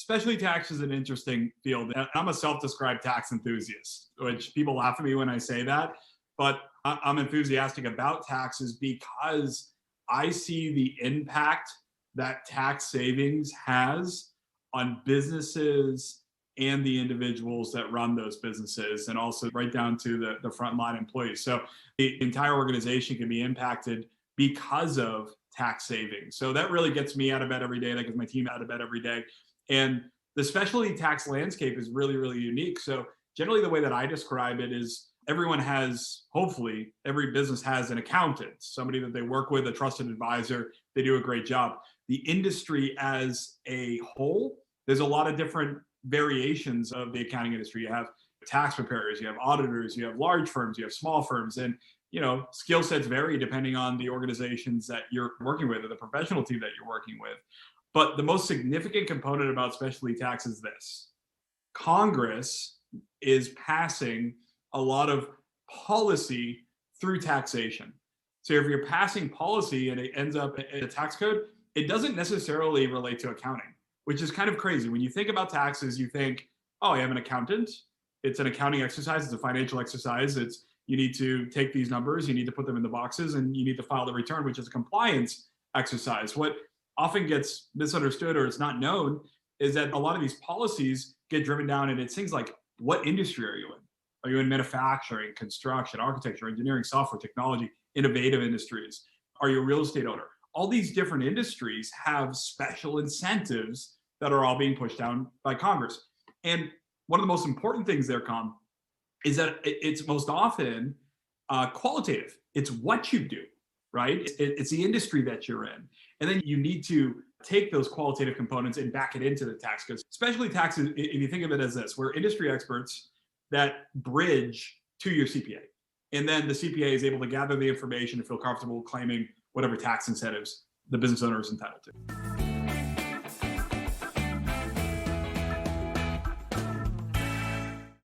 Specialty tax is an interesting field. I'm a self-described tax enthusiast, which people laugh at me when I say that, but I'm enthusiastic about taxes because I see the impact that tax savings has on businesses and the individuals that run those businesses, and also right down to the frontline employees. So the entire organization can be impacted because of tax savings. So that really gets me out of bed every day. That gets my team out of bed every day. And the specialty tax landscape is really, really unique. So generally the way that I describe it is everyone has, hopefully, every business has an accountant, somebody that they work with, a trusted advisor. They do a great job. The industry as a whole, there's a lot of different variations of the accounting industry. You have tax preparers, you have auditors, you have large firms, you have small firms, and skill sets vary depending on the organizations that you're working with or the professional team that you're working with. But the most significant component about specialty tax is this: Congress is passing a lot of policy through taxation. So if you're passing policy and it ends up in a tax code, it doesn't necessarily relate to accounting, which is kind of crazy. When you think about taxes, you think, oh, I have an accountant. It's an accounting exercise. It's a financial exercise. You need to take these numbers, you need to put them in the boxes, and you need to file the return, which is a compliance exercise. What often gets misunderstood or it's not known is that a lot of these policies get driven down, and it's things like, what industry are you in? Are you in manufacturing, construction, architecture, engineering, software, technology, innovative industries? Are you a real estate owner? All these different industries have special incentives that are all being pushed down by Congress. And one of the most important things there, Com, is that it's most often qualitative. It's what you do, right? It's the industry that you're in. And then you need to take those qualitative components and back it into the tax codes. Especially taxes, if you think of it as this, we're industry experts that bridge to your CPA. And then the CPA is able to gather the information and feel comfortable claiming whatever tax incentives the business owner is entitled to.